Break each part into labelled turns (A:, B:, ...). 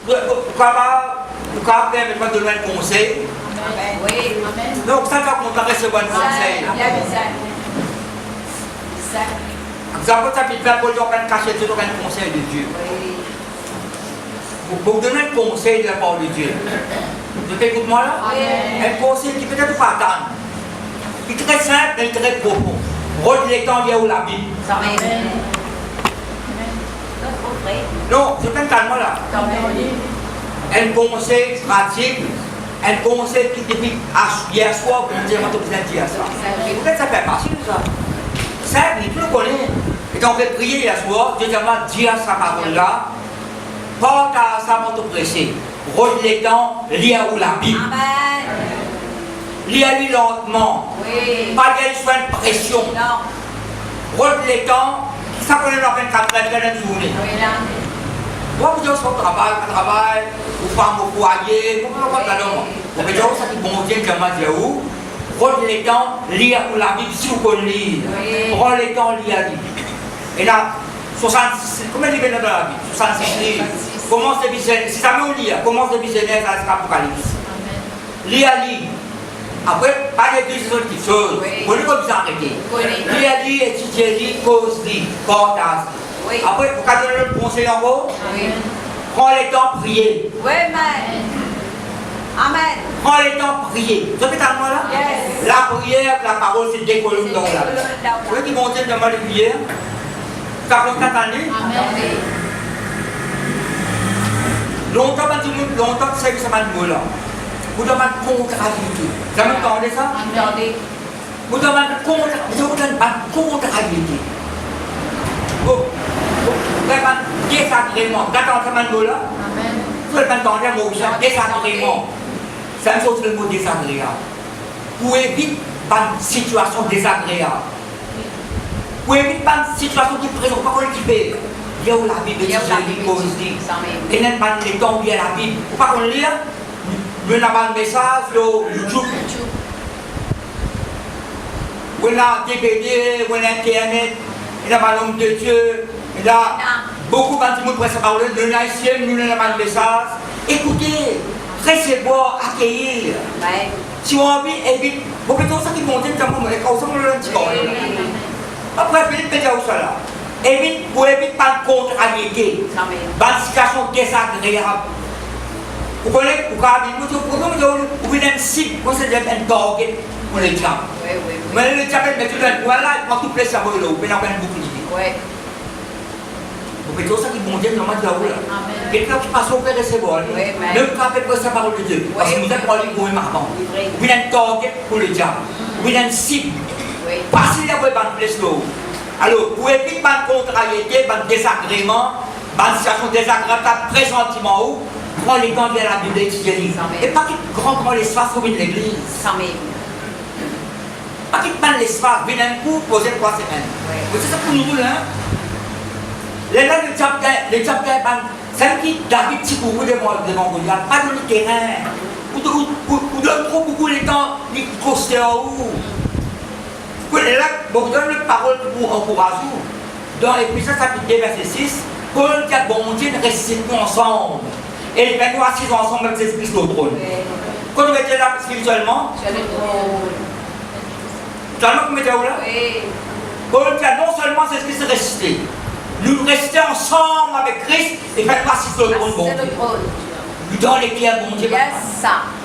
A: Pourquoi permettre de donner un conseil?
B: Oui, amen.
A: Donc, ça va qu'on va recevoir un conseil. Vous avez ça qui fait pour nous cacher tout un conseil de Dieu. Pour donner un conseil de la part de Dieu. Vous écoutez moi là? Un conseil qui peut-être pas attendre. Il est très simple, mais très profond. Rôle les temps liés à la Bible. Non, je peux calmer là. Un conseil pratique, un conseil qui depuis hier soir, vous me direz, vous êtes dit à ça. Peut-être ça fait partie de ça. Ça, tout le connaît. Et quand on fait prier hier soir, Dieu m'a dit à sa parole là, porte à sa montre pressée. Rôle les temps liés à la Bible. Lis-lui lentement. Oui. Pas qu'il soit une pression. Non. Rôle les temps, ça connaît dans 24 heures de la journée. Oui, là. Moi, vous dites au travail, ou femme au foyer, vous pouvez pas là. Vous pouvez dire ça qui bon Dieu qui m'a dit où. Rôle les temps, lire la Bible si vous connaissez. Rôle les temps, lire la Bible. Et là, 66, combien de livres dans la Bible? 66 livres. Commence le business, si ça me lit, commence le business à l'Apocalypse. Lire. Après, pas de deux autres choses. Vous ne pouvez pas arrêter. Lire, étudier, cause, partage. Après, vous avez donné le conseil en haut. Prends le temps de prier.
B: Oui, amen.
A: Prends le temps de prier. Vous êtes à moi là? Yes. La prière, la parole, c'est des colonnes dans la vie. Vous qui montez dans ma prière, ça fait 4 années. Amen. Longtemps, c'est que ça m'a dit là. Vous demandez contrariété. Vous entendez ça? Entendez. Vous demandez contrariété. Vous demandez désagrément. D'accord, ça m'a dit là? Amen. Vous entendez le mot désagrément. C'est une chose le mot désagréable. Pour éviter une situation désagréable. Pour éviter une situation qui ne présente pas qui fait. Il y a la Bible, il y a la Bible aussi. Et même pas les temps où il y a la Bible. Vous ne pouvez pas lire? Vous avez un message sur YouTube. Vous avez un DVD, vous avez Internet, vous avez un homme de Dieu. Il y a beaucoup de gens qui prennent parole. Nous avons un message. Écoutez, recevoir, accueillir. Si on a envie, évite. Vous pouvez dire ça qui vont dire que vous avez un petit peu. Après, Philippe peut dire où ça là. Évite, pour éviter pas de contrariété. Pas de situation désagréable. Vous connaissez, vous venez un site, vous savez, un target pour les diables. Mais le diable, mais tout le monde, là, il prend tout le cerveau, vous pouvez avoir un bouclier. Vous pouvez dire ça qui vont dire, non, moi, là. Quelqu'un qui passe au père de ses bols, même quand il peut sa parole de Dieu, parce que vous êtes pour aller pour une marmande. Vous venez un target pour le diable. Vous venez un site. Passez là, vous avez une place là. Alors, pour éviter pas de contrariété, pas de désagrément, pas de situation désagréable, pressentiment où, prends les temps de la Bible d'étudier. Et pas qu'il grand l'espace pour venir l'église. Pas qu'il prenne l'espace, venir un coup, poser 3 semaines. C'est ça pour nous, hein? Les gens, les diables, c'est qui David petit beaucoup devant vous, il n'y a pas de terrain. Ou donne trop beaucoup les temps, les coster où. Vous là, vous donne une parole pour encourager. Dans l'Éphésiens chapitre 2, verset 6, Paul dit à bon Dieu, récitons ensemble. Et les nous assis ensemble avec Jésus-Christ au trône. Quand vous mettez là spirituellement, tu as vous mettez où là? Paul dit non seulement Jésus-Christ est ressuscité, nous restons ensemble avec Christ et faites-nous assis au trône bon Dieu. Dans lesquels bon Dieu.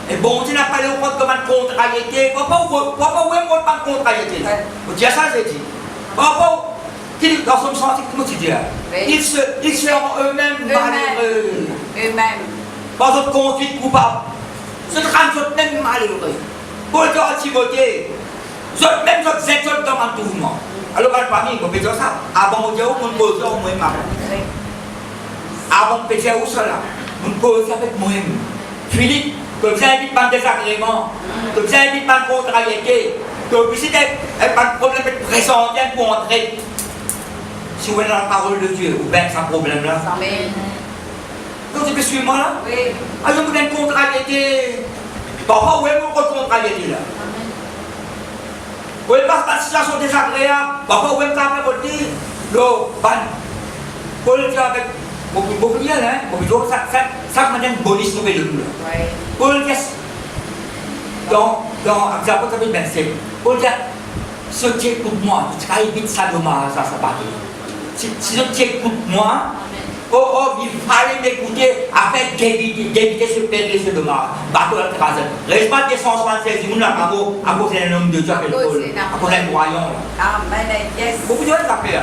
A: Et bon Dieu n'a pas le droit de demander contrariété. Pourquoi vous n'avez pas de contrariété? Vous dites ça, j'ai dit. Pourquoi dans son sens, comment tu dis? Ils seront êtes-mêmes malheureux. Par votre conduite coupable. Ce drame, vous êtes même malheureux. Pour le temps à Timothée, vous êtes dans un tourment. Alors, parmi vous pouvez dire ça. Avant de dire, vous ne posez au moins marre. Avant de dire où cela, vous ne posez avec moi-même. Philippe, que vous n'invitez pas de désagrément, que vous n'invitez pas de contrariété, que vous n'avez pas de problème de présenter pour entrer. Si vous avez la parole de Dieu, vous avez un problème là. Donc, tu peux suivre moi là? Oui. Alors, je vous donne une contrariété. Parfois, vous avez une contrariété là. Vous n'avez pas une situation désagréable. Parfois, vous avez un peu de dire, Paul dit avec Beaucoup de hein, beaucoup de ça m'a donné bonus nouvelle de nous. Pour le dans Exode chapitre 27, pour dire, si tu écoutes moi, tu vas éviter ça de moi, ça part. Si tu écoutes moi, il fallait m'écouter afin d'éviter ce péché, ce dommage. Bateau à l'écrasé. Reste pas des 176, il y a un mot à cause d'un homme de Dieu, à cause d'un croyant. Beaucoup de gens l'ont fait.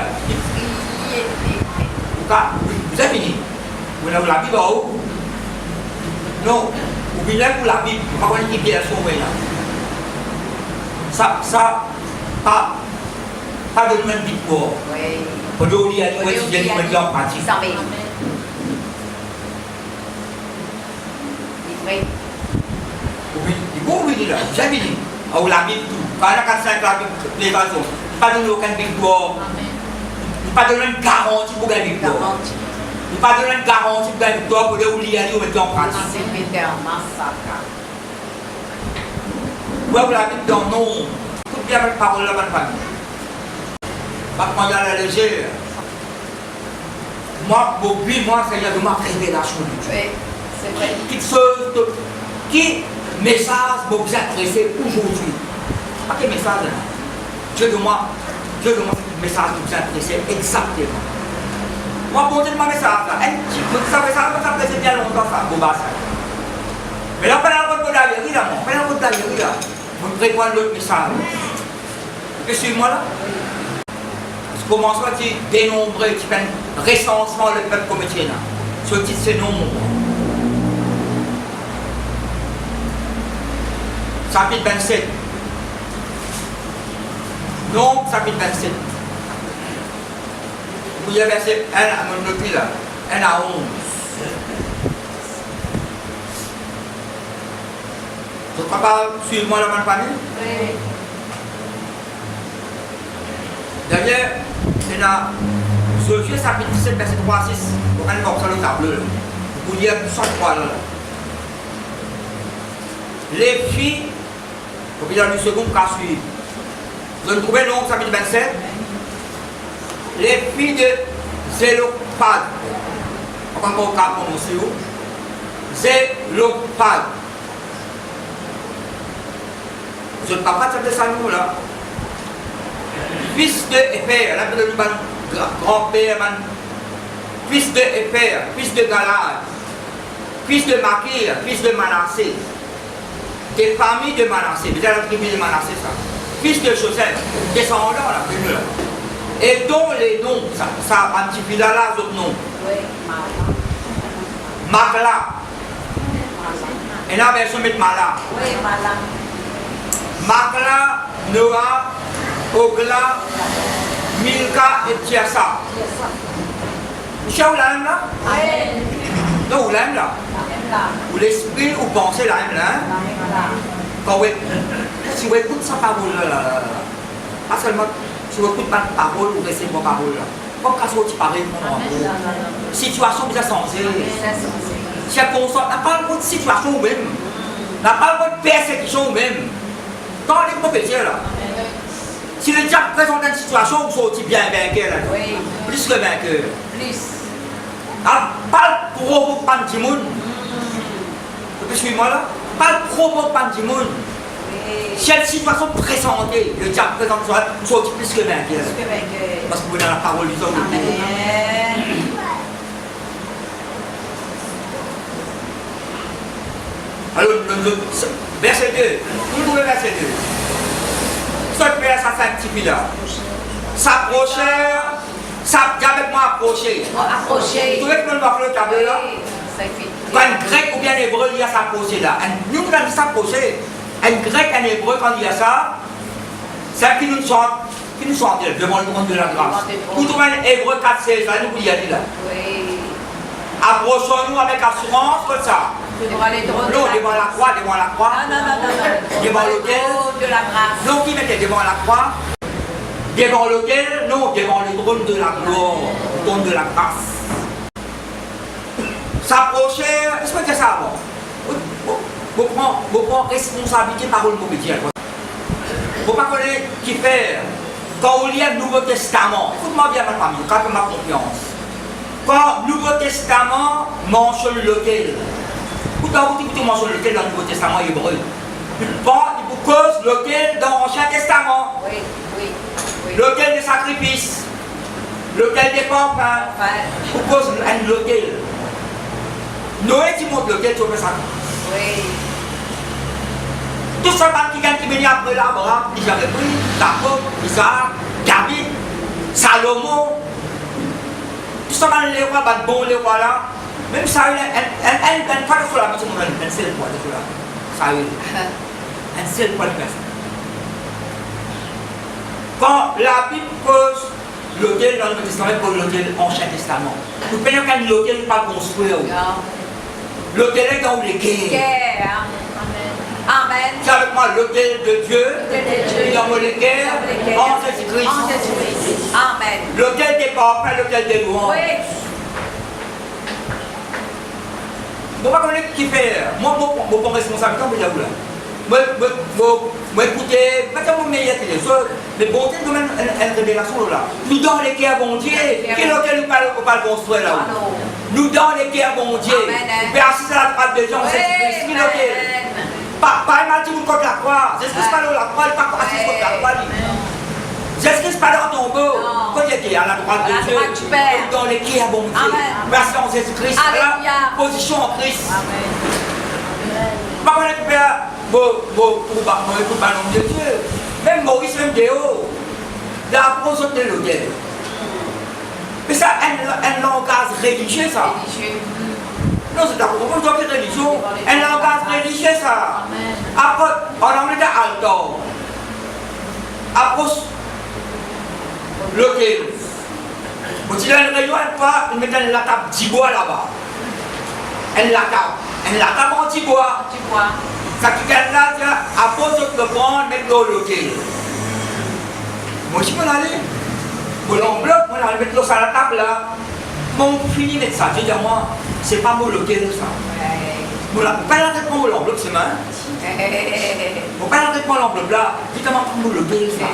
A: Vous avez fini. Vous avez la Bible où? Non. Vous venez pour la Bible. Vous ne pouvez pas sauver là. Ça, pas de même Bible pour. Pour nous, il y a une quotidienne qui est en pratique. Vous venez là. Vous avez fini. La Bible, tout. Quand on a 45 la Bible, les façons. Pas de aucun Bible pour. Pas de même garantie pour la Bible. Il n'y a pas de garantie pour la victoire pour les aller ou mettre en pratique. Vous avez la Bible dans non. Tout bien avec parole de la bonne famille. Pas prendre à la légère. Moi, Seigneur, de ma révélation de Dieu.
B: C'est vrai.
A: Qui message vous adressez aujourd'hui? Pas quel message là? Dieu de moi, ce message vous adressez exactement. Moi, bon Dieu, ma message là. Vous savez ça, ça fait bien longtemps ça, vous ça. Mais là, pendant votre d'ailleurs, là, vous me répondez l'autre message. Et suis-moi là. Je commence à dire dénombrer, tu fais un recensement le peuple comme tu es là. Ce titre, c'est non. Chapitre 27. Non, chapitre 27. Vous y avez verset 1 à mon depuis là. 1 à 11. Je ne crois pas suivre-moi la bonne famille?
B: Oui.
A: Derrière, il y a Josué chapitre 17, verset 3 à 6. Vous allez voir ça le tableau. Vous lire 103 là. Les filles, vous allez du second cas suivre. Vous allez trouver donc chapitre 27. Les filles de Zélopad. On va encore cas prononcer où? Zélopad. Je ne parle pas de ça nous là. Fils de Éper, là le grand-père, fils de Éper, fils de Galad, fils de Makir, fils de Manassé, des familles de Manassé, déjà la tribu de Manassé ça, fils de Joseph, descendant la tribu là, et dont les noms, ça identifie là d'autres noms.
B: Oui,
A: Magla, et la version met Mala.
B: Oui, Mala.
A: Magla, Noah, Ogla, Milka et Tiasa. Michel, vous l'aimez là?
B: Amen.
A: Non, vous l'aimez là? Vous l'esprit, vous pensez l'aimez là? Quand si vous écoutez sa parole là, pas seulement si vous écoutez ma parole, vous recevez ma parole là. Comme quand vous parlez de mon amour. Situation bien sensée. Si elle constate, n'a pas de situation même. N'a pas de persécution même. Quand les prophéties là. Si le diable présente une situation où vous sortez bien vainqueur,
B: oui.
A: Plus que vainqueur.
B: Plus.
A: Pas le provoque pas de monde. Vous suivez-moi là? Pas le provoque pas de monde. Si une situation présentée, le diable présente une situation, vous sortez plus que vainqueur.
B: Plus que vainqueur.
A: Parce que vous avez la parole du homme.
B: Amen.
A: Alors, verset 2. Vous trouvez verset 2. Ce père, ça sanctifie là. S'approcher, avec moi approcher.
B: Approcher.
A: Vous trouvez que nous avons le tableau là? Quand un grec ou bien un hébreu il y a s'approcher là. Nous on a dit s'approcher. Un grec, un hébreu, quand il y a ça, c'est qui nous chante devant le trône de la grâce. Vous trouvez un hébreu 4,16 là, nous vous y a dit là.
B: Oui.
A: Approchons-nous avec assurance comme ça. Non, devant la croix.
B: Non.
A: Devant l'autel.
B: De la grâce.
A: Non, qui mettait devant la croix? Devant l'autel? Non, devant le trône de la gloire, le trône de la grâce. S'approcher, est-ce que c'est ça avant? Vous prenez responsabilité par le mot métier. Vous ne pouvez pas connaître qui faire. Quand on lit le Nouveau Testament, écoute-moi bien ma famille, quand ma confiance. Quand le Nouveau Testament mentionne lequel, pourtant vous mentionnez lequel dans le Nouveau Testament hébreu. Il vous cause lequel dans l'Ancien Testament.
B: Oui, oui, oui.
A: Lequel des sacrifices, lequel des pampins. Vous cause lequel. Noé qui montre lequel tu veux ça.
B: Oui.
A: Tout ça, qui vient après l'Abraham, il avait pris Jacob, Isaac, David, Salomon. Tout ça, les rois, les rois là. Même ça, elle ne pas sur la mission, elle sait le poids de cela. Ça, elle sait le poids de personne. Quand la Bible pose l'hôtel dans le Nouveau Testament pour l'hôtel Ancien Testament, nous payons qu'un hôtel pas construit. L'hôtel est dans les guerres.
B: Amen.
A: C'est avec moi l'hôtel de Dieu, dans les guerres, en Jésus-Christ.
B: Amen.
A: L'hôtel des pauvres, l'hôtel des louanges.
B: Oui.
A: Bon, pas connaître qui fait. Moi, mon responsabilité, on peut dire là. Moi, écoutez, pas tellement meilleur que les autres, mais bon, c'est quand même une révélation là. Nous dans les guerres, bon Dieu, quel hôtel nous parle construire là? Nous dans les guerres, bon Dieu. Mais assis à la droite de Jean, c'est Jésus-Christ, l'hôtel. Pas mal de monde contre la croix. Jésus-Christ pas dans la croix, il n'est pas assis contre la croix. Jésus-Christ pas dans ton tombeau. Quand il était à la droite de Dieu, dans les guerres, bon Dieu. Merci en Jésus-Christ, position en Christ. Pas connaître pour ballon de Dieu. Même Maurice, même Déo, la prose de l'hôtel. Mais ça, un langage religieux, ça. Non, c'est d'accord, on doit faire religion. Un langage religieux, ça. Après, en anglais, c'est alto. Après, l'hôtel. Quand il y a une réunion, il met la table 10 bois là-bas. Elle la table en 10 bois. Ça qui est là, après, je peux prendre, mettre dans l'hôtel. Moi, je peux aller. Pour l'enveloppe, moi, je vais mettre l'eau sur la table là. Mon fini de mettre ça, je dis à moi, c'est pas mon l'hôtel ça. Vous ne pouvez pas l'enlever pour l'enveloppe, c'est mal. Vous ne pouvez pas l'enlever pour l'enveloppe là, dites-moi pour l'hôtel ça.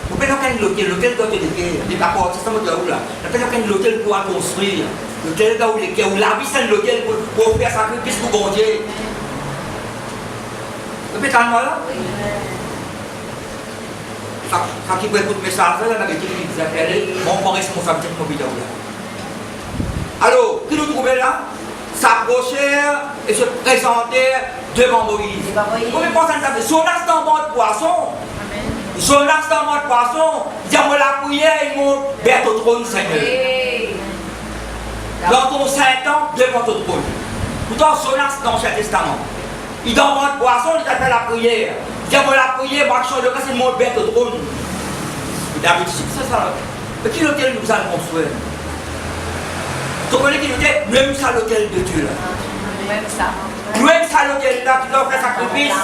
A: Vous ne pouvez pas l'hôtel, l'hôtel doit être des rapports, c'est ça mon là. Vous ne pouvez pas l'hôtel pour construire. L'hôtel où les où la vie c'est l'hôtel pour faire sacrifice pour bon Dieu. Vous pouvez calmer là? Ça qui peut écouter le message, là, on a été appelés, mon responsabilité de mon vidéo là. Alors, qui nous trouvait là? S'approcher et se présenter devant Moïse. Vous pouvez penser à ça, Jonas dans mon poisson. Jonas dans mon poisson, il dit moi la prière, il monte vers ton trône, Seigneur. Dans ton Saint-Temps, devant ton trône. Pourtant, Jonas dans l'Ancien Testament. Il dans mon poisson, il appelle la prière. Il dit moi la prière, moi je le cas, il monte vers ton trône. David dit, c'est ça. Mais qui l'hôtel nous a construit? Tu connais qui l'hôtel? Même ça l'hôtel de Dieu là.
B: Même ça.
A: Même ça l'hôtel là, tu dois faire sacrifice.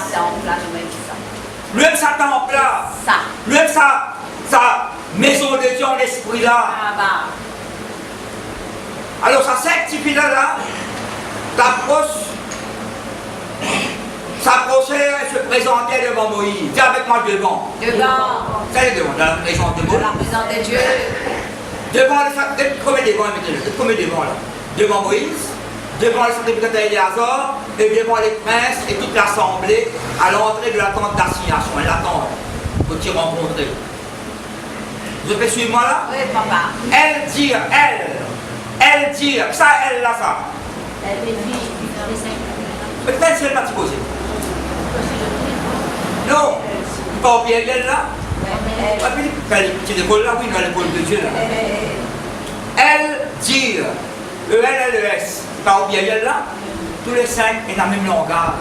A: Même ça temple là. Même ça maison de Dieu en esprit là. Alors ça sanctifie là, s'approcher et se présenter devant Moïse. Viens avec moi devant. C'est devant, dans la présence de Moïse.
B: Dans la présence de Dieu.
A: Devant là. Devant Moïse, devant le sacrificateur Éléazar, et devant les princes et toute l'assemblée à l'entrée de la tente d'assignation. Elle attend pour t'y rencontrer. Vous pouvez suivre moi là?
B: Oui, papa.
A: Elle dire, ça, elle là, ça. Peut-être c'est elle m'a posé. Non, pas au pied d'elle là. Tu l'école là, oui, dans l'école de Dieu là. Elle dire, E-L-L-E-S, pas au pied d'elle là. Tous les cinq ont le même langage.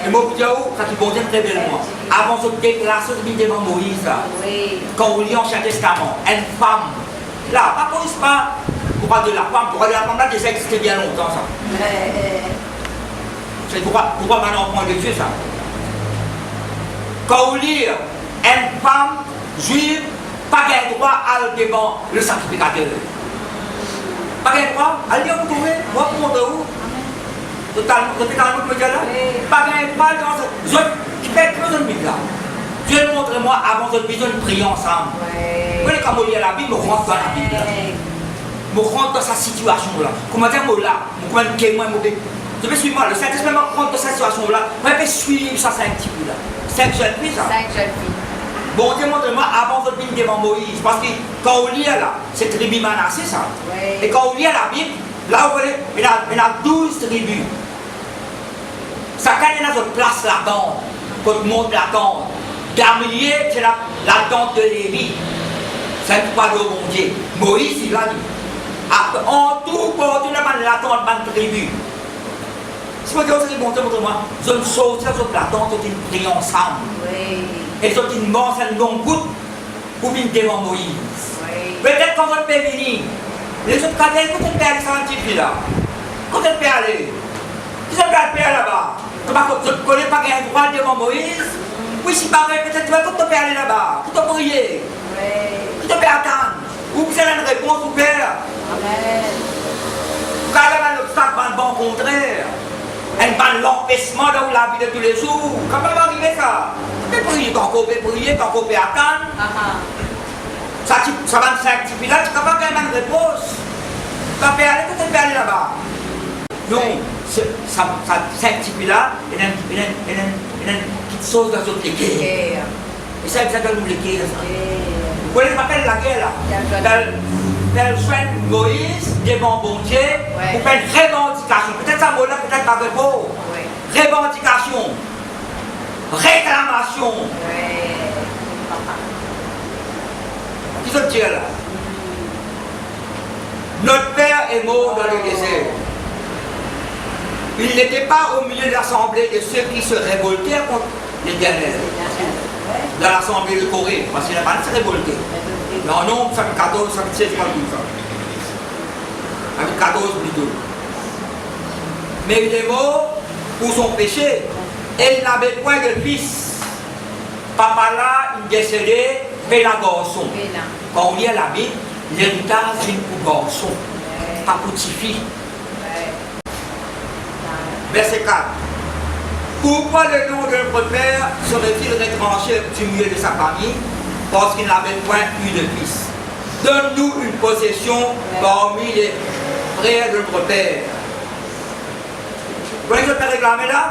A: Et moi, vous dites, quand ils vont dire très bellement, avant de déclarer devant Moïse, quand on lit l'Ancien Testament, une femme, là, pas pour pas, pour parler de la femme, pour parler de la femme là, déjà existait bien longtemps ça. C'est pourquoi maintenant on prend de Dieu ça. Quand on lit une femme juive, pas de droit à aller devant le sacrificateur. Pas de droit, allez vous trouver, moi pour monter où? Totalement, me dire là. Pas de droit dans ce. Je fais que de Bible là. Dieu montre-moi avant de besoin de prier ensemble. Vous voyez quand on lit la Bible, on rentre dans la Bible. je rentre dans sa situation là. Comment dire, moi là, moi, je vais suivre moi, le Saint-Esprit me rentre dans sa situation là, moi, je vais suivre ça, c'est un petit peu là. 5 jeunes filles, ça.
B: 5 jeunes filles.
A: Bon, demande-moi avant de venir devant Moïse, parce que quand on lit là, c'est tribu Manassé ça.
B: Oui.
A: Et quand on lit la Bible, là, vous voyez, il y a 12 tribus. Chacun a notre place là-dedans, pour le monde là-dedans. Gamliel, c'est la tente de Lévi. C'est un pas de bon Dieu. Moïse, il a dit. En tout, pour tout le monde, la tente de tribu. Si vous dites, montrez-moi, je me saute sur la tente, ils prient ensemble.
B: Oui.
A: Et ils ont une mort, c'est une longue goutte pour venir devant Moïse.
B: Oui.
A: Peut-être quand on peut venir, les autres cadets, quand on peut aller sur un petit peu là, quand on peut aller, qui sont peut aller là-bas? Je ne connais pas qu'il y a un droit devant Moïse. Oui, si pareil, peut-être tu vas tout peux aller là-bas, tout te prier, tout te peux attendre. Ou vous avez une réponse au Père.
B: Amen.
A: Quand il y a un obstacle, un bon contraire, un bon l'empêchement dans la vie de tous les jours, comment va arriver ça? Tu peux prier, quand on peut prier, quand on peut attendre. Ça va me faire un petit peu là, tu ne peux pas faire une réponse. Tu peux aller, tout te peux aller là-bas. Non, ça c'est un petit peu là, il y a une petite chose dans notre guerre. Et ça doit nous les guerres. Vous voyez, ça s'appelle la guerre là. Tel soin Moïse, devant bon Dieu, pour faire une revendication. Peut-être ça mot-là, peut-être pas vrai beau. Revendication. Réclamation. Qui se tire là? Notre Père est mort dans le désert. Il n'était pas au milieu de l'assemblée de ceux qui se révoltaient contre l'Éternel. Dans l'assemblée de Corée, parce qu'il n'a pas de se révolter. Non, non, ça fait 14, ça fait 16, pas tout ça. Ça fait 14 plutôt. Mais il est mort pour son péché. Et il n'avait point de fils. Papa là, il décédait, mais la garçon. Quand on lit la Bible, l'héritage vient pour garçon, pas pour petite-fille. Verset 4. Pourquoi le nom de notre Père serait-il retranché du milieu de sa famille? Parce qu'il n'avait point eu de fils. Donne-nous une possession parmi les frères de notre Père. Vous voyez ce que je réclame là?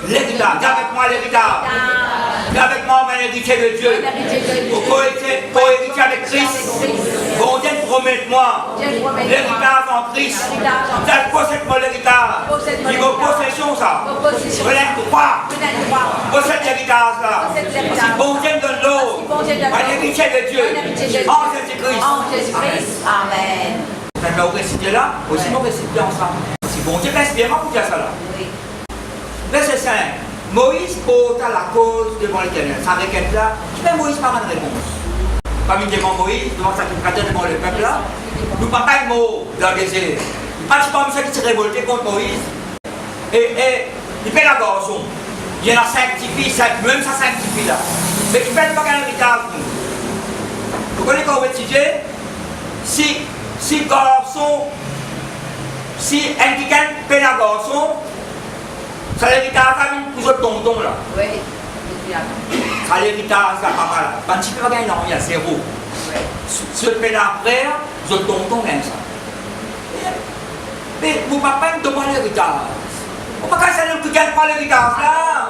A: L'héritage. Dis avec moi l'héritage. Dis avec moi mon héritier de Dieu. Pour héritier avec Christ. Bon Dieu, promets-moi l'héritage en Christ. Tu possèdes mon héritage. Dis vos possessions ça. Relève droit. Possède l'héritage là. Si bon Dieu donne l'eau. Un héritier de Dieu. En Jésus-Christ.
B: Amen.
A: Maintenant, vous récitez là, aussi nous récitez ensemble. Si bon Dieu reste bien, vous dire ça là. Verset 5. Moïse porta la cause devant l'Éternel. Ça requête là, mais Moïse n'a pas de réponse. Parmi devant Moïse, devant le sacrificateur, devant le peuple là, nous pas de mots dans le désert. Il pas de ceux qui se révoltaient contre Moïse. Et il fait la garçon. Il y en a 5 petits filles, même ça 5 petits filles là. Mais il fait pas qu'un héritage. Vous connaissez quand vous étudiez? Si garçon, si un qui fait la garçon, ça l'héritage pour ce tonton là.
B: Oui.
A: Ça l'héritage là, papa là. Quand tu peux pas gagner, il y a 0. Ce fait la frère, ce tonton gagne ça. Mais mon papa me demande l'héritage. On ne peut pas savoir que tu gagnes pas l'héritage là.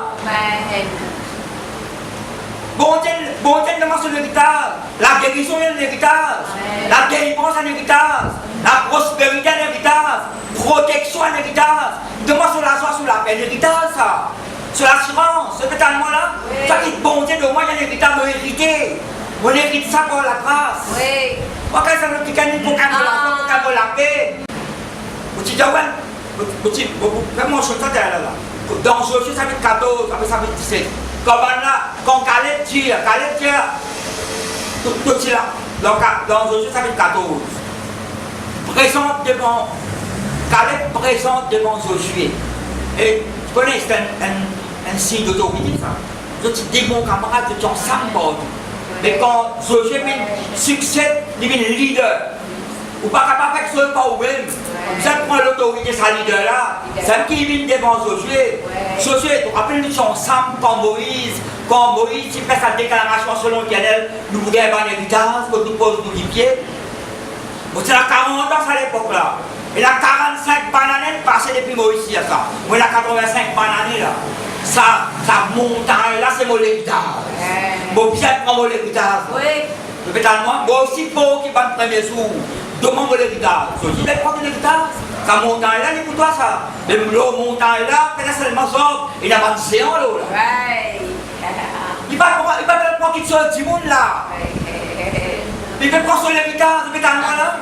A: Bon Dieu demande son héritage. La guérison est un héritage. La délivrance est un héritage. La prospérité est un héritage. Protection est un héritage. Demande sur la joie, sur la paix, l'héritage ça. Sur l'assurance, ce que tu as de moi là. Ça qui est bon Dieu de moi, il y a un héritage à hériter. On hérite ça par la grâce.
B: Oui.
A: Pourquoi ça ne peut pas pour la paix? Vous dites, ouais, vraiment, je suis là. Dans Josué, ça fait 14, ça fait 17. Quand Caleb tire, tout ça là. Dans Josué, ça fait 14. Caleb présente devant Josué. Et tu connais, c'est un signe d'autorité, ça. Je dis, mon camarade, tu es ensemble partout. Mais quand Josué succède, il devient leader. Ou pas capable de faire ça par vous-même. Vous allez prendre l'autorité de sa leader là. C'est qui vient devant Josué. Josué, rappelez-nous ensemble quand Moïse il fait sa déclaration selon l'Éternel, nous voulons avoir un héritage, que nous posons nos pieds. C'est la 40 ans à l'époque là. Et la 45 bananes passées depuis Moïse à ça. Moi, la 85 bananes là. Ça montagne là, c'est mon héritage. Mon bien prend mon héritage.
B: Oui.
A: Le pétalement, moi aussi, pour qui va le premier jour, demande mon héritage. Je dis, mais prends ton héritage. Ça montagne là, écoute toi ça. Même l'eau montagne là, c'est seulement ça. Il y a pas de séant là.
B: Oui.
A: Il va prendre quelque chose du monde là. Il peut prendre son héritage, le pétalement là.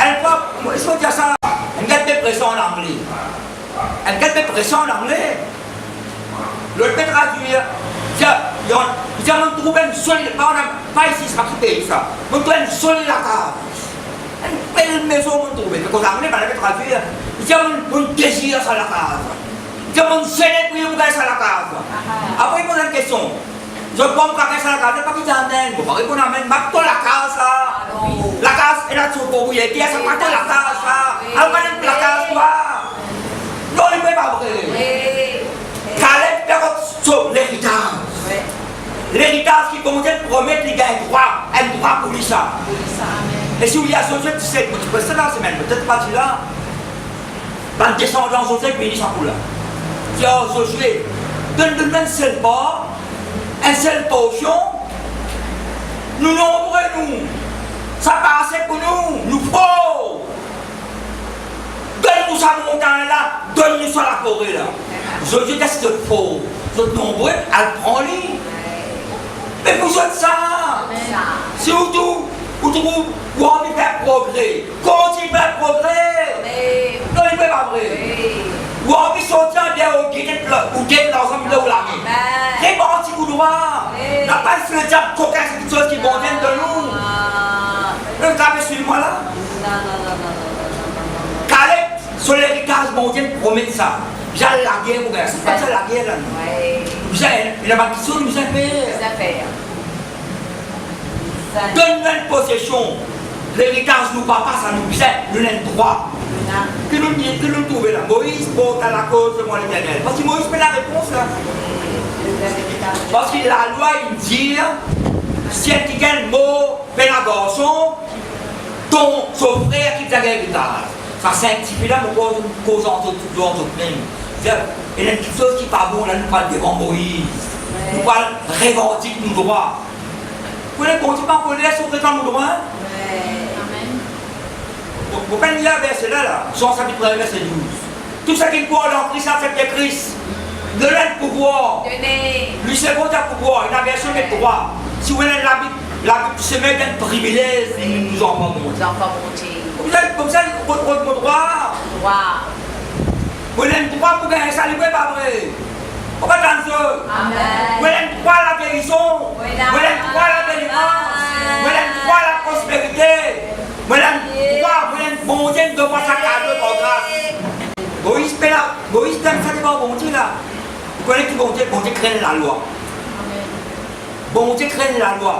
A: Elle peut, il faut dire ça. Elle garde des pressions en anglais. Elle garde des pressions en anglais. L'autre peut traduire. Il y a un trouvé une seule, pas ici, c'est pas tout pays ça. On trouve une seule la case. Une belle maison, on trouve. Parce qu'en anglais, on peut traduire. Il y a un désir sur la case. Il y a un célèbre pour y sur la case. Après, il pose une question. Je ne peux pas sur la case, je ne peux pas qu'il t'amène. Je ne peux pas répondre à la case. La case, elle a tout pour vous. Il y a pas de la case. Alors, on la case, quoi. Non, il ne peut pas vrai. Caleb perd l'héritage. L'héritage qui commence à promettre les gars un droit pour lui ça. Et si vous y associez, tu sais, tu peux la semaine, peut-être pas là. Dans descendance, on sait que béni ça pour là. Tu as Josué, donne un seul bord, un seul portion. Nous nombreux, nous. Ça passe pour nous, nous faut. Donne-nous sa montagne là, donne-nous ça la forêt là. Josué, qu'est-ce que faut? Vous êtes nombreux, elle prend lui. Mais vous êtes ça. Surtout, vous trouvez, vous avez envie de faire progrès. Continuez de faire progrès. Non, il ne peut pas vrai. Vous avez envie de sortir bien au guide de l'ensemble de l'armée. C'est bon, si vous droit. N'a pas le diable coquin, c'est quelque chose qui vont venir de nous. Vous avez suivi moi là? Caleb, sur l'héritage mondial, promet ça. J'ai la guerre, vous regardez, c'est pas ça la guerre là. Il a pas de question, nous a fait. Donne une possession. L'héritage nous va pas, ça nous disait, nous avons le droit. Que nous trouvons là. Moïse porte à la cause de mon éternel. Parce que Moïse met la réponse là. Parce que la loi, il dit, si un petit mot, fait un garçon, son frère qui t'a l'héritage. Ça sanctifie là, mon cause entre même. Il y a quelque chose qui n'est pas bon, là, nous parlons devant Moïse. Nous parlons revendiquer nos droits. Vous voulez qu'on ne dise pas qu'on laisse au prétend nos droits? Vous pouvez lire le verset là, son chapitre 1, verset 12. Tout ce qui croit dans Christ accepte Christ. De l'aide pouvoir. Lui, c'est bon à pouvoir. Il a bien sûr les droits. Si vous avez la Bible, se met d'un privilège, nous en parlons. Vous êtes comme ça, vous avez vos droits. Vous avez le droit pour gagner ça, vous n'est pas vrai. On va dans ça. Vous avez le droit à la guérison. Vous avez le droit à la délivrance. Vous avez le droit à la prospérité. Vous avez le droit, vous avez le bon Dieu de voir sa carte de grâce. Moïse donne ça devant bon Dieu là. Vous connaissez que bon Dieu crée la loi. Bon Dieu crée la loi.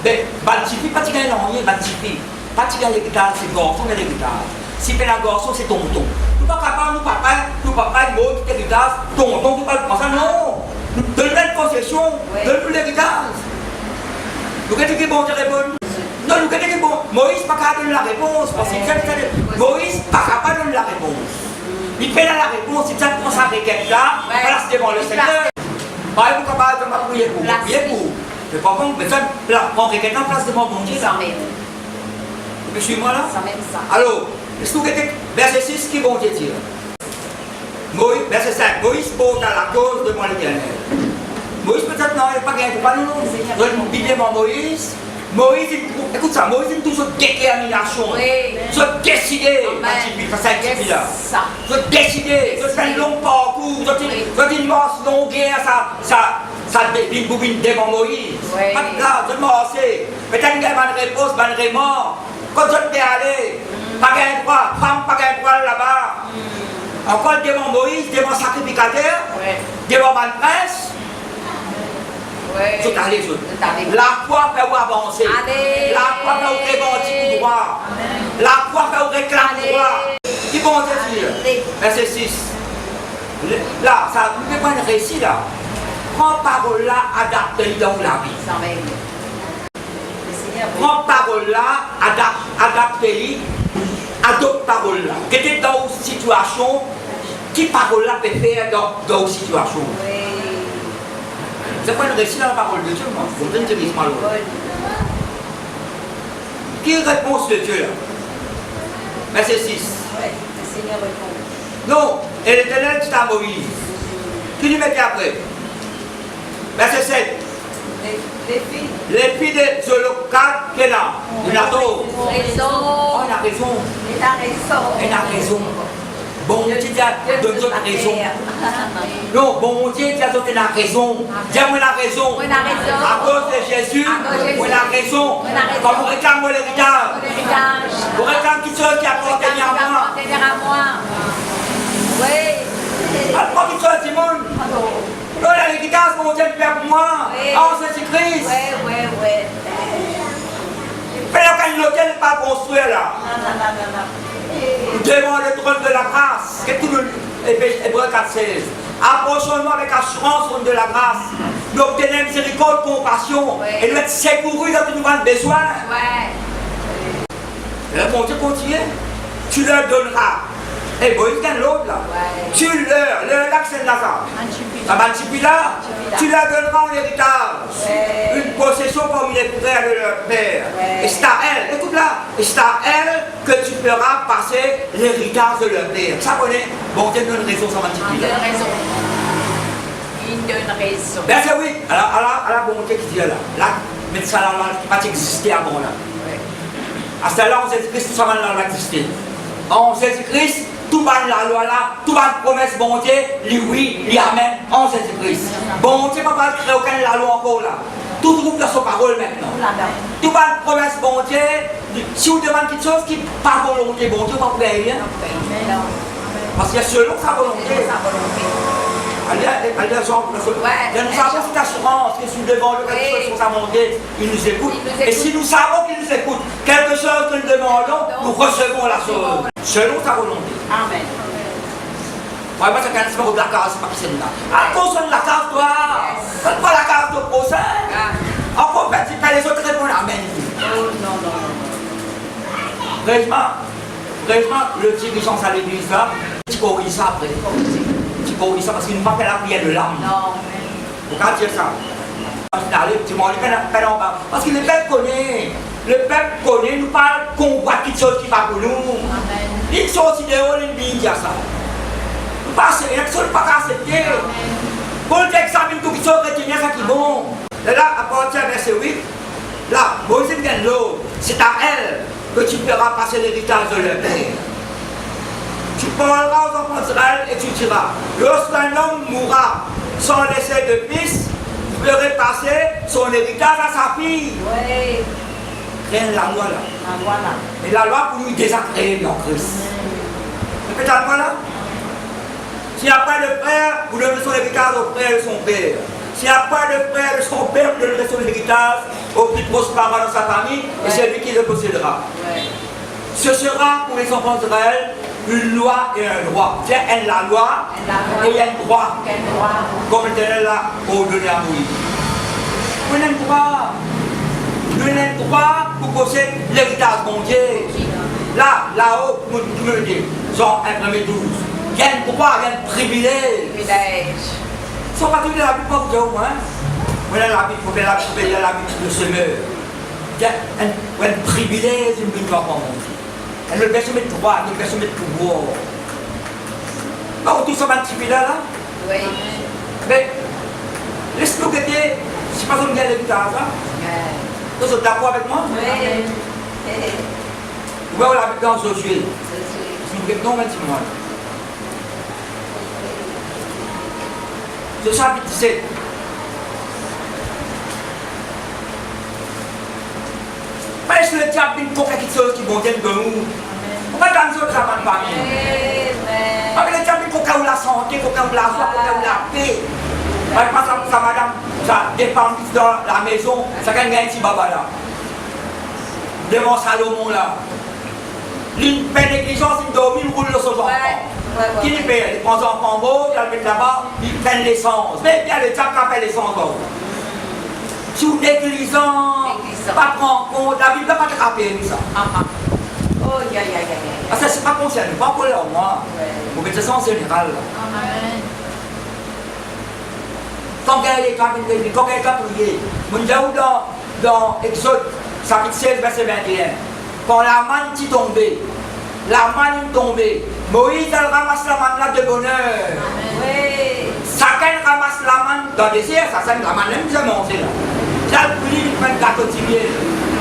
A: Mais, Baltifi, pas de gagner l'envie, Baltifi. Pas de gagner l'héritage, c'est garçon qui a l'héritage. Si tu es un garçon, c'est tonton. Nous pas capables, nous papa, nous qui l'héritage, tonton, nous pas le penser, non. Donne la possession, donne-nous l'héritage. Nous qu'est-ce que bon Dieu répond? Non, nous qu'est-ce que bon. Moïse pas capable de donner la réponse, parce que Moïse pas capable de donner la réponse. Il fait la réponse, il prend sa requête là, place devant le Seigneur. Pas vous capable de prier pour. Prier pour. Mais par contre, mais prend requête en place devant mon Dieu. Mais suis-moi là? Alors, est-ce que vous avez verset 6 qui vont dire? Moïse, verset 5. Moïse porte à la cause de mon éternel. Moïse peut-être non, il n'a pas gagné pour nous. Je vais Bible devant Moïse. Moïse, écoute ça, Moïse est toujours détermination. Je décide, ça c'est là. Je décide, je fais un long parcours, je dis marche longue, ça devine devant Moïse. Là, je marche, mais t'as une réponse, bonne remords. Quand je vais aller, pas gagner droit, femme pas gagner droit là-bas. Encore devant Moïse, devant sacrificateur, devant mon prince. C'est allé, la foi fait avancer. La foi fait revendiquer le droit. La foi fait réclamer le droit. Qui vont te dire? Verset 6. Là, ça ne fait pas un récit là. Prends parole là, adapte-le dans la vie. Prends parole là, adapter, adopte parole là. Qui était dans une situation, qui parole là peut faire dans une situation. C'est pas une récit dans la parole de Dieu, moi. Vous me dites mal. Qui réponse de Dieu là? Verset 6.
B: Oui, le Seigneur répond.
A: Non, et l'Éternel dit à Moïse. Qui lui mettait après? Verset 7. Les filles de Zolokhad, qui est là? Il a raison.
B: Il a raison.
A: Il a raison. Bon Dieu donne d'autres raison. Non, bon Dieu dit à d'autres il a raison. Dis-moi il a raison. À cause de Jésus, il a raison. Quand vous réclamez l'héritage, vous réclamez quelque chose qui apporte à moi.
B: Oui.
A: Pas quelque chose du monde. Non, l'héritage, mon Dieu fait pour moi. En Jésus-Christ.
B: Oui.
A: Mais quand l'hôtel n'est pas construit là. Devant le trône de la grâce, que tout le Hébreu 4,16. Approchons-nous avec assurance trône de la grâce. Nous obtenons miséricorde, compassion, et nous être secourus dans tout nos besoins. Et mon Dieu continue. Tu leur donneras. Et bon, il y a l'autre là. Tu leur là c'est Nazar. Là, tu leur donneras en héritage une possession comme les frères de leur père. Et c'est à elle, écoute là, et c'est à elle que tu feras passer l'héritage de leur père. Ça connaît? Bon, Dieu donne raison, ça multiplie.
B: Il donne raison.
A: Ben c'est oui. Alors, bon Dieu qui dit là, mais ça là, pas exister avant là. À ce là, on Jésus-Christ, ça va exister. En Jésus-Christ, tout va la loi là, tout va la promesse, bon Dieu, oui, amen, en Jésus-Christ. Bon Dieu, pas pas créer aucune la loi encore là. Tout trouve dans sa parole maintenant. Tout va la promesse, bon Dieu, si vous demandez quelque chose qui n'est pas volonté, bon Dieu, pas faire rien. Parce qu'il y a selon sa volonté. Allez, exemple, il nous avons cette assurance que si nous demandons quelque chose sur sa volonté, il nous écoute. Et si nous savons qu'il nous écoute, quelque chose que nous demandons, nous recevons la chose. Selon sa volonté.
B: Amen.
A: Moi, c'est quand même la case, c'est pas qui c'est là. À cause de la case, toi, pas la case de prochain. Encore petit, les autres répondent Amen.
B: Non.
A: Heureusement, le dirigeant à l'église là, tu corriges ça après. Tu corriges ça parce qu'il ne va pas faire la prière de l'âme.
B: Non.
A: Pourquoi dire ça? Tu m'en dis en bas. Parce que le peuple connaît. Le peuple connaît, nous parle qu'on voit quelque chose qui va pour nous. Il sortit de haut, il dit ça. Nous passons, il y a quelque chose qui ne pas accepter. Pour l'examen, tout qui sort, retenir ça qui est bon. Et là, à partir du verset 8, là, Moïse vient de l'eau. C'est à elle que tu feras passer l'héritage de leur père. Tu parleras aux enfants d'Israël et tu diras, lorsqu'un homme mourra sans laisser de fils, tu ferais passer son héritage à sa fille.
B: Oui.
A: Rien la loi là.
B: La loi là.
A: Et la loi pour nous déjà créer en Christ. Répète la loi là. Si après le frère, vous donnez son héritage au frère de son père. Si après le frère de son père, vous donnez son héritage au plus prospère dans sa famille, et c'est lui qui le possédera. Ce sera pour les enfants d'Israël une loi et un droit. Tiens, la loi et il y a un droit. Comme l'Éternel l'a ordonné à Moïse. Vous avez un droit. Vous avez un droit pour posséder l'héritage mon Dieu. Là-haut, vous me dites, Jean 1, 12. Il y a un droit, il y a un privilège. Ils ne sont pas tous de la Bible, pas vous dire, hein? Voilà la Bible, il faut la Bible de semeur. Il y a un privilège, une victoire pour mon Dieu. Elle ne veut jamais de droit, elle ne veut jamais de pouvoir. Tout ça, un petit peu là.
B: Oui.
A: Mais, laisse-nous guetter, je ne sais pas si on gagne l'héritage, là. Vous êtes d'accord avec moi?
B: Oui.
A: Vous voyez la Bible dans Josué. Si nous guettons, maintenant. Le chapitre 17. Mais je le diable pour quelque chose qui vont être de nous. On va dans notre travail famille. Parce que le diable pour qu'il la santé, pour qu'il la joie, pour qu'il la paix. Par exemple, ça madame, ça dépend dans la maison, ça gagne un petit baba là. Devant Salomon là. Une peine négligence, il dormit, il roule le son enfant. Qui les paye? Il prend son enfant beau, il le met là-bas, il prend l'essence. Mais il y a le diable qui appelle l'essence. Sous l'église, pas prendre compte, la Bible n'a pas attrapé ça.
B: Oh, ya.
A: Ah, ça, c'est pas concerné, pas pour moi. Vous mettez ça en général.
B: Amen.
A: Quand quelqu'un a prié, dans Exode, chapitre 16, verset 21, quand la manne est tombée, Moïse elle ramasse la manne là de bonheur.
B: Oui.
A: Chacun ramasse la manne dans le désert, ça c'est la manne même qui a monté là. J'ai le prix de mettre gâteau de miel.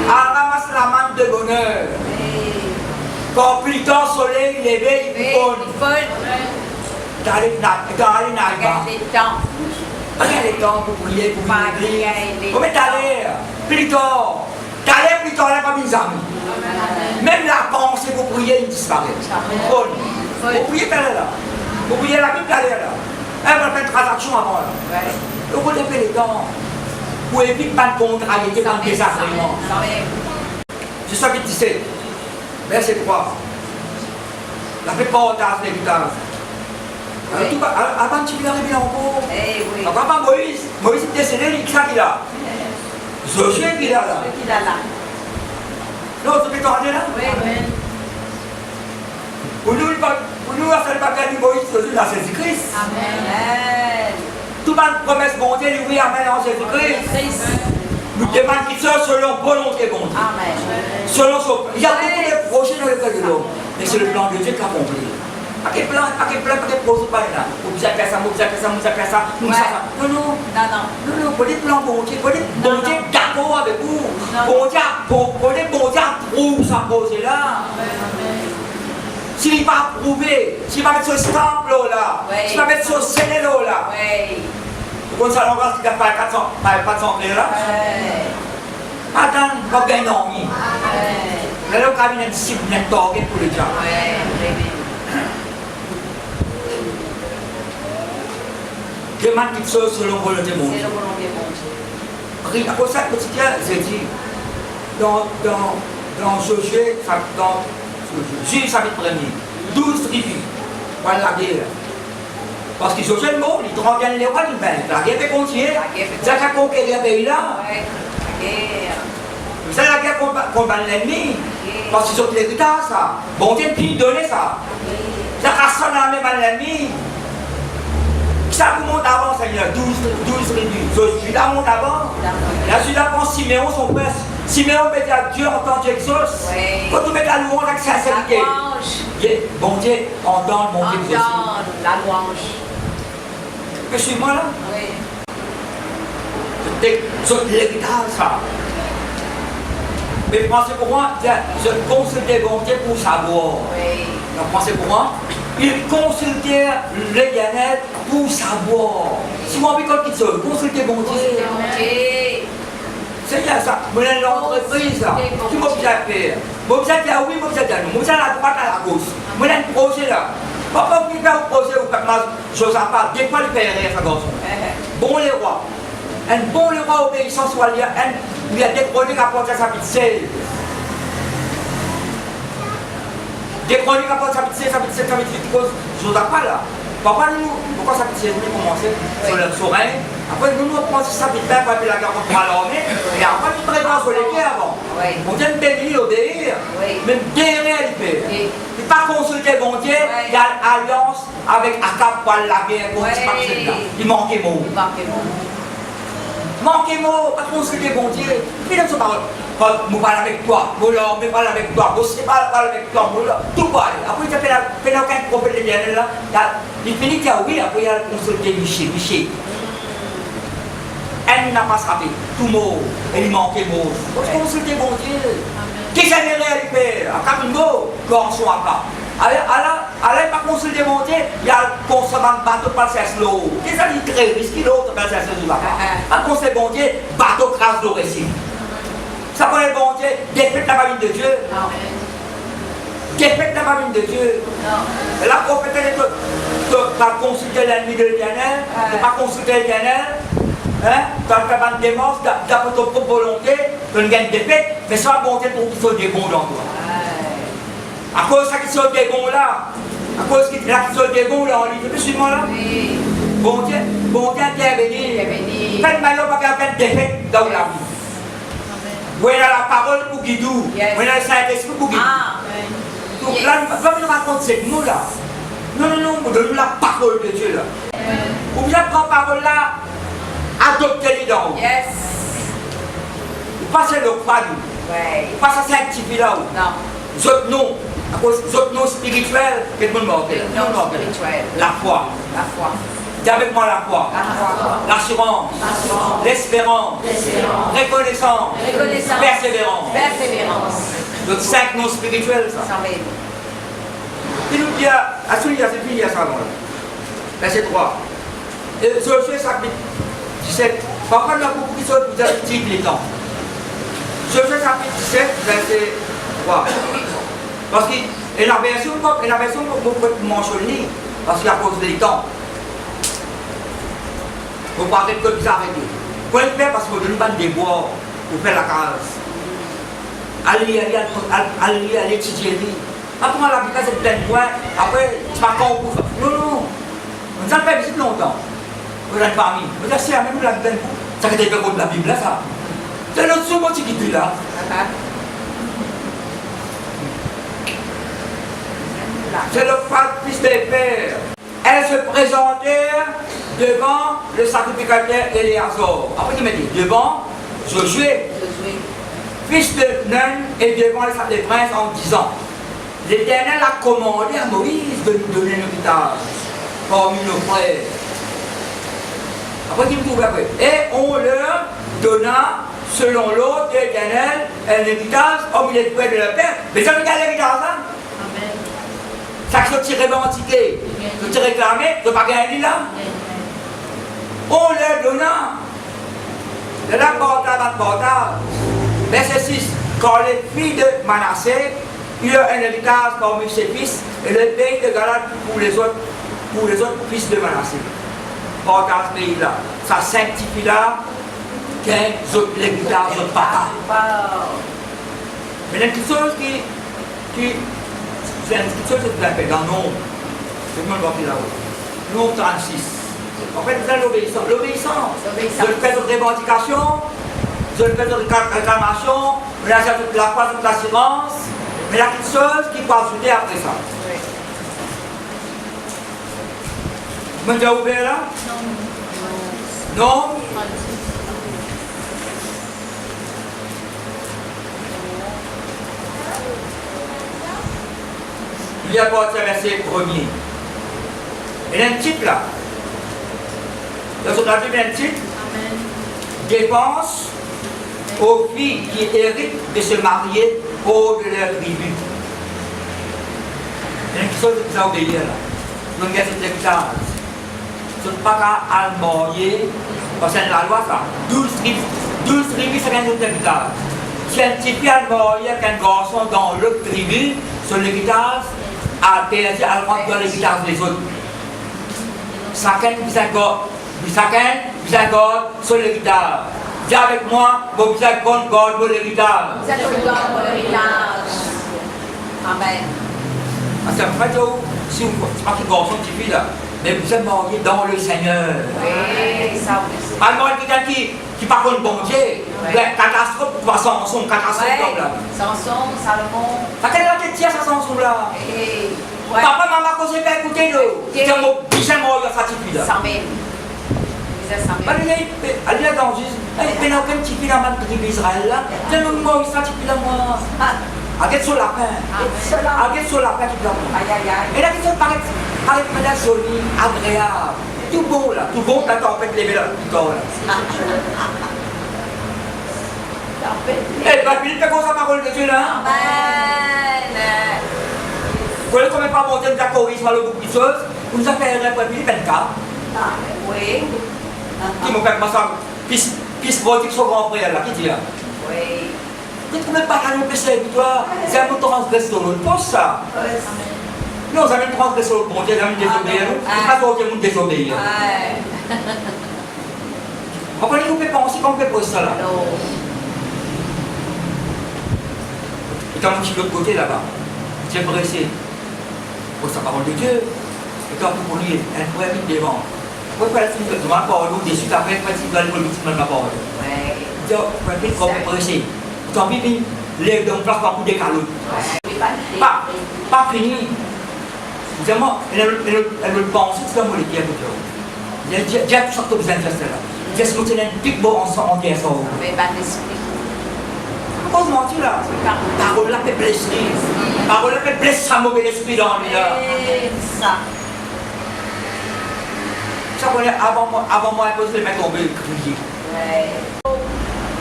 A: Elle ramasse la manne de bonheur. Quand plus tard, le soleil levé, il faut. Regardez le temps pour prier, pour prier. Vous mettez plus tard, là, pas mes amis. Même la pensée pour prier, il disparaît. Vous priez là. Vous priez la Bible là. Elle va faire une transaction avant là. Vous pouvez faire les temps. Pour éviter pas de contrariété dans le désagrément. Je suis chapitre 17, verset 3. La plupart des héritage. Avant tu viens arriver encore. Avant Moïse est décédé, il est là. Josué qui est là. Non, tu peux t'en aller là?
B: Oui.
A: Pour nous, ça ne pas gagner Moïse, Josué, dans Jésus-Christ.
B: Amen.
A: Tout le monde promesse bon Dieu, oui, amen en Jésus-Christ. Nous demandons qu'il soit selon volonté bon Dieu.
B: Amen.
A: Selon son. Il y a beaucoup de projets dans le cœur de l'homme, mais c'est le plan de Dieu qui a compris. À quel plan, pas de projet pas là. Vous avez fait ça, vous avez fait ça. Non, pour les plans bon Dieu, pour les bon Dieu d'accord avec vous. Bon Dieu approuve sa projet là. S'il va approuver, s'il va mettre ce stamp là, s'il va mettre ce scellé là. Comme ça, on va se faire 400 clés là. Attends, on va gagner non. Là, on va gagner une cible nette pour les gens. Demande quelque chose selon volonté mon Dieu. À cause de ça, quotidien, j'ai dit, dans Josué, chapitre 1er, 12 tribus, voilà la guerre. Parce que Josué est mort, il te bien les rois, la guerre est continuée. Ça a conquérir le pays là. C'est la guerre contre l'ennemi. Parce qu'ils ont l'héritage, ça. Bon Dieu, puis donner ça. Ça rassemble la même à l'ennemi. Ça vous monte avant, Seigneur, 12 tribus. Judas monte avant. La Judas prend Siméon, son père. Siméon met à Dieu en tant qu'exauce. Quand tu mets la louange avec sincérité. Bon Dieu, entend mon Dieu de Jésus.
B: La louange.
A: Mais suis-moi là.
B: Oui.
A: C'est l'héritage, ça. Mais pensez pour moi, je consultais bon Dieu pour savoir.
B: Oui.
A: Donc pensez pour moi. Il consultait l'Éternel pour savoir. Si vous avez quelque chose, consultez bon Dieu. C'est bien ça. Vous avez l'entreprise là. Qui m'a bien fait. Vous avez dit oui, vous avez dit non. Vous avez la droite à la gauche. Vous avez un projet là. Papa, vous avez un projet, vous faites ma chose à part. Des fois, il fait rien, ça garçon. Bon les rois. Un bon le roi obéissant soit lié. Il y a des chroniques à porter sa petite selle. Des chroniques à porter sa petite selle, je ne sais pas là. Papa, nous, pourquoi sa petite selle commencer sur le règne. Après, nous prenons sa petite pain pour la garde pour l'armée. Et après, nous préparons sur les guerres avant. On vient de bénir l'obéir. Même derrière, il fait. Il n'est pas consulté bon Dieu, il y a alliance avec Akab pour la guerre contre là. Il manquait mot. Manquez mot, pas consulter bon Dieu. Mais dans ce parole, je parle avec toi, je parle avec toi, je parle avec toi, tout va aller. Après, il fait aucun prophète de l'Éternel là. Il finit qu'il y a oui, après il a consulté Michel. Elle n'a pas frappé, tout mot, et il manquait mot. Il faut consulter bon Dieu. Qui s'est réalisé à Kabingo, quand on soit pas. Allez, pas consulter mon Dieu, il y a le consommant de bateau pas de l'eau. Qu'est-ce que ça crée risque l'autre pas de l'eau là-bas. Quand c'est bon Dieu, bateau crasse d'eau récit. Ça connaît bon Dieu, défaite la famille de Dieu. Défaite la famille de Dieu. Et la prophète, tu vas consulter l'ennemi de l'Éternel, tu vas pas consulter l'Éternel. Tu vas faire des démence, d'après ton propre volonté, tu gagnes des défaite, mais ça va bon Dieu pour qu'il soit des bons dans toi. À cause de ça qui sont des bons là, À cause qu'il y a qui sont des bons là, on dit, suis-moi là.
B: Oui.
A: Bon Dieu intervenir. Faites malheur pas qu'il y a défaite dans la vie. Vous avez la parole pour guidou. Vous avez le Saint-Esprit pour guidou. Donc là, nous raconter cette mot là. Non, vous donnez la parole de Dieu là. Vous bien prendre la parole là, adoptez-les dans vous.
B: Yes.
A: Vous passez le croix,
B: Oui.
A: vous passez sanctifier là.
B: Non.
A: Vous autres non, à cause des autres non spirituels, quel monde mort.
B: Non spirituel.
A: La foi.
B: La foi.
A: Dis avec moi la foi.
B: La foi.
A: L'assurance. L'espérance. Reconnaissance. Persévérance.
B: Persévérance.
A: Donc 5 noms spirituels ça.
B: Sans même.
A: Il nous dit à celui-là, c'est fini à ça. Verset 3. Josué chapitre 17. Par contre, il y a beaucoup qui sont petits les temps. Josué chapitre 17, verset 3. Parce que la version vous pouvez mentionner, parce qu'il y a cause des temps. Vous parlez de vous arrêter. Vous pouvez le faire parce que vous donnez pas de bois pour faire la case. Allez étudier. Après, la vie, c'est plein de points. Après, c'est pas quand vous. Non. Vous n'avez pas visité longtemps. Vous avez une famille. Vous avez même la vie. Ça fait des de la Bible là, ça. C'est notre souvent qui dit là. C'est le fils des pères. Elles se présentèrent devant le sacrificateur Éléazar. Après, il m'a dit devant Josué, fils de Nun, et devant les princes en disant l'Éternel a commandé à Moïse de nous donner un héritage parmi nos frères. Après, il me trouve après. Et on leur donna, selon l'ordre de l'Éternel, un héritage comme il est près de leur père. Mais ça veut dire l'héritage, hein? Amen. Ça que je tire revendiqué, je tire réclamé, je ne pas gagner là. On leur donna. De la portable. Verset 6. Quand les filles de Manassé eurent un héritage parmi ses fils, et le pays de Galade pour les autres fils de Manassé. Dans ce pays-là, ça sanctifie là qu'un l'héritage de papa. Mais il y a une chose c'est une chose que vous avez dans Nombre. C'est moi qui là-haut. Nombre 36. En fait, vous avez l'obéissance. L'obéissance. Je le fais de revendication, je le fais de réclamation, mais là, j'ai la foi de l'assurance, mais il y a quelque chose qui peut ajouter après ça. Vous m'avez déjà ouvert là? Non. Non? Il y a pas de verset premier. Il y a un titre là. Dans ce traduit, il y a un titre. Dépense aux filles qui héritent de se marier hors de leur tribu. Il y a quelque chose que vous avez obéi là. Vous avez cet héritage. Vous n'êtes pas qu'à le marier, parce que c'est la loi ça. 12 tribus, ça vient de l'héritage. Si un petit peu a le marié avec un garçon dans l'autre tribu, son héritage a perdu à rentrer dans l'héritage des autres. Chacun vous accorde son héritage. Dis avec moi, vous accorde mon héritage.
B: Vous accorde mon héritage. Amen.
A: Parce que en fait, si vous c'est pas qu'il garçon qui vit là, mais vous êtes marié dans le Seigneur.
B: Oui, ça aussi.
A: Alors, quelqu'un qui parle contre bon Dieu, catastrophe, tu vas Samson, catastrophe comme là.
B: Samson, Salomon.
A: Ça quelle est la tête ça Samson là? Papa, maman, quand j'ai pas écouté l'eau, c'est un mot bien mort, il a fatigué là.
B: Sans même.
A: Allez là dans Jésus. Il n'y a aucun petit peu dans ma tribu d'Israël là. Il y a un mot, il fatigué là moi. Arrête sur la pain. Arrête sur la pain qui blanc. Et la question paraît jolie, agréable. Tout bon là. Tout bon, t'as en fait lever là. Tout corps là. Eh, bah, Philippe, t'as la parole de Dieu là?
B: Amen.
A: Vous voyez comment pas monter de corriger sur le beaucoup de choses? Vous nous avez fait un Philippe, un cas.
B: Oui.
A: Qui m'ont fait ça? Puis voter son grand frère là, qui dit là?
B: Oui.
A: Vous ne pouvez pas aller au péché, toi. C'est un peu transgresseur, on pense ça. Non, ça vient transgresser le bon Dieu, ça vient désobéir. C'est pas toi qui nous désobéir. Vous comprenez, vous pouvez penser qu'on peut poser ça là. Et quand je suis de l'autre côté là-bas, j'ai pressé. pour sa parole de Dieu. Et quand vous pourriez un vrai vite devant. Pourquoi est-ce que ma parole ou déçu après, quand tu dois aller pour le petit de ma parole? Donc, pour être comme prêcher. Tant pis, lève donc place pour des calottes. Pas fini. Évidemment, elle pense, c'est comme les pierres de Dieu. Il y a tout ça que vous avez fait là. Qu'est-ce que vous tenez un petit peu ensemble en terre ensemble? Pourquoi vous mentez là? Parole là peut blesser. Parole là peut blesser un mauvais esprit dans lui là. Ça qu'on est avant moi, il faut se le mettre tomber, crier.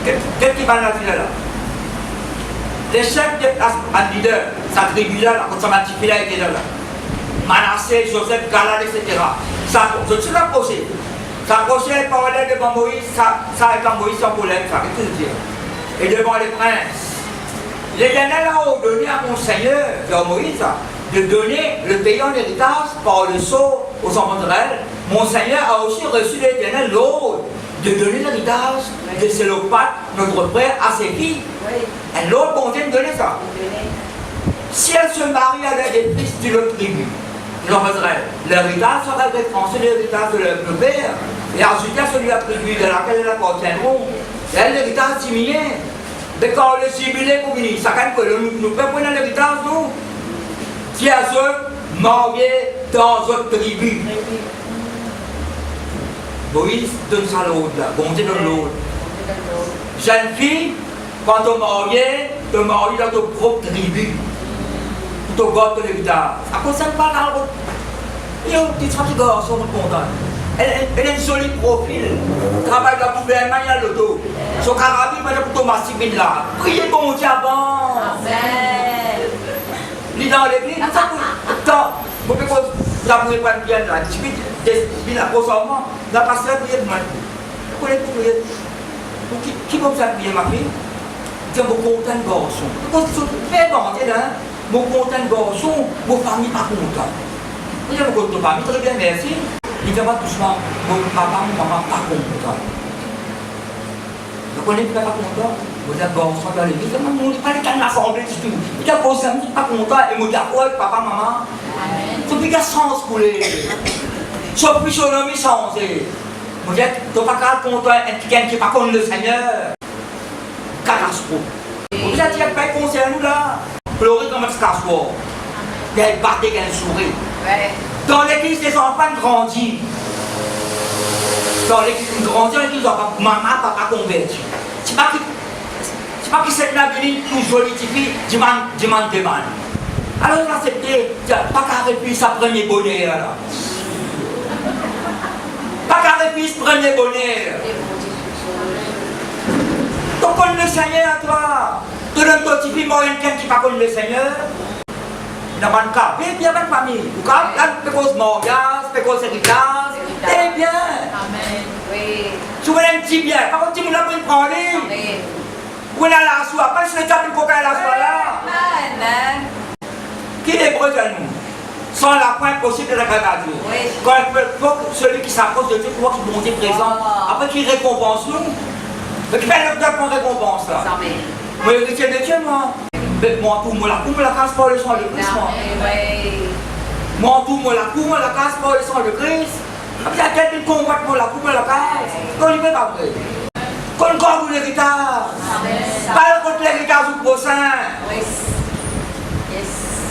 A: Qu'est-ce qui va dans la ville là? Les chefs de leader, sa tribu là, quand ça m'a dit là, était là. Manassé, Joseph, Galal, etc. Ça, je suis approché. S'approcher, il parlait devant Moïse, ça avec Moïse sans problème, ça, qu'est-ce que je veux dire? Et devant les princes. L'Éternel a ordonné à mon Seigneur, vers Moïse, de donner le pays en héritage par le sceau aux enfants d'Israël. Mon Seigneur a aussi reçu de l'Éternel l'ordre de donner l'héritage de Sélophat, notre frère, à ses filles. Et l'autre bon Dieu me donnait ça. Si elle se marie avec des fils d'une autre tribu, l'héritage sera transféré l'héritage de leur père et ensuite à celui de la tribu de laquelle elles appartiendront. Et l'héritage diminué. Mais quand le jubilé communiste, ça quand nous pouvons prendre l'héritage, nous, si elles sont mariées dans notre tribu. Moïse donne ça à l'autre, bon Dieu donne l'autre. Jeune fille, quand tu te maries dans ton propre tribu. Tu gardes ton héritage. À cause de ça, pas dans l'autre. Il y a un petit garçon content. Elle a un joli profil. Travaille dans le gouvernement, il y a l'auto. Son carabine, il pour Thomas Sibin là. Priez bon Dieu avant. Il est dans l'église. Attends, vous pouvez pas bien là. Il a possément. La pasteur prier de moi. Vous connaissez pour prier. Qui va vous prier ma fille? Je suis content de garçon. Parce que c'est très bon, là. Mon content de garçon, mon famille pas content. Il y a le côté de famille, très bien, merci. Il va doucement, mon papa, mon maman pas content. Vous connaissez pas content? Vous êtes garçon dans l'église, on ne dit pas les cas de l'assemblée du tout. Il y a posé un petit pas content et mon d'accord, papa, maman. Il faut qu'il y ait sens pour les. Sauf plus sur l'homme, il change. Vous êtes, tu n'es pas content, quelqu'un qui n'est pas contre le Seigneur. Catastrophe. Vous êtes, il n'y a pas de conseil à nous là. Pleurer comme un cassoir. Il y a une barre qui a un sourire. Dans l'église, les enfants grandissent. Dans l'église, ils grandissent, les enfants, maman, papa converti. C'est pas que cette vie tout jolie, demande. Alors, il a accepté, pas qu'à répondre sa premier bonheur. Pas qu'à répondre ce premier bonheur. Donc, on le Seigneur à toi. Tu donnes ton petit fils, quelqu'un qui ne pas le Seigneur. Il n'y a pas de cas. Il y a pas de famille. Ou quand il y a cause mariage, il y a cause héritage. Eh bien.
B: Amen. Oui.
A: Tu veux un petit bien. Par contre, tu ne l'as pas prendre. Où est la soie? Pas si le temps de coca à la soie là. Qui est hébreu de nous? Sans la pointe possible de la grâce à Dieu. Quand celui qui s'approche de Dieu, pour que bon Dieu présent. Après qu'il récompense nous. Mais qui fait le peuple en récompense là. Moi, je retiens de Dieu, moi. Mais moi, tout, moi, la casse par le sang de Christ, moi. Moi, tout, moi, la casse par le sang de Christ. Il y a quelqu'un qui combat pour la coupe, la casse. Qu'on ne peut pas vrai. Qu'on garde l'héritage. Pas contre l'héritage du prochain.